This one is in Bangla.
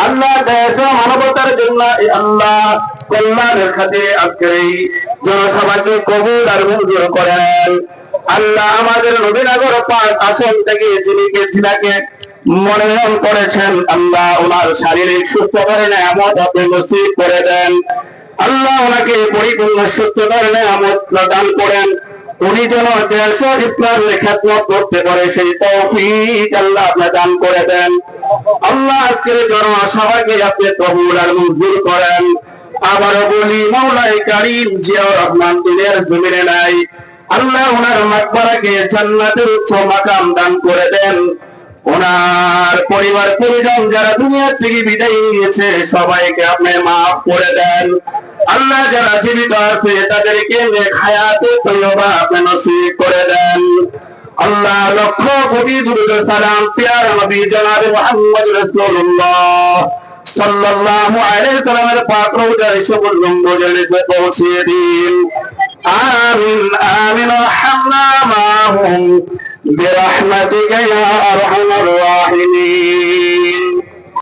আল্লাহ দেশ ও মানবতার জন্য আল্লাহ কল্যাণের খাতিরে আজকের এই জনসভাকে কবুল আর মঞ্জুর করেন। আল্লাহ আমাদের নবীনগর পাক আসন থেকে যিনাকে মনোনয়ন করেছেন, আল্লাহ ওনার শারীরিক সুস্থতার নেয়ামত আপনি নসিব করে দেন। আল্লাহ ওনাকে পরিপূর্ণ সুস্থতার নেয়ামত প্রদান করেন। উনি যেন দেশ ও ইসলামের খেদমত করতে পারে সেই তৌফিক আল্লাহ আপনি দান করে দেন। আল্লাহ আজকের জনসভাকে আপনি কবুল আর মঞ্জুর করেন। আবারও বলি মাওলায়ে কারীম জিয়াউর রহমান দুনিয়ার জমিনে নাই, আল্লাহ ওনার মাকবারাকে জান্নাতের উচ্চ মাকাম দান করে দেন। ওনার পরিবার পরিজন যারা দুনিয়া থেকে বিদায় নিয়েছে সবাইকে আপনি মাফ করে দেন। আল্লাহ যারা জীবিত আছে তাদেরকে নেক হায়াতে তৈয়বা আপনি নসিব করে দেন। আল্লাহ লক্ষ কোটি দুরূদ সালাম প্যারা নবী জনাব মুহাম্মদ রাসূলুল্লাহ সাল্লাল্লাহু আলাইহি সাল্লামের পাক রওজা শরীফের গম্বুজের নিচে পৌঁছিয়ে দিন। আমিন আমিন রহমনা মাহুম বিরহমাতিকা ইয়া আরহামার রাহিমিন।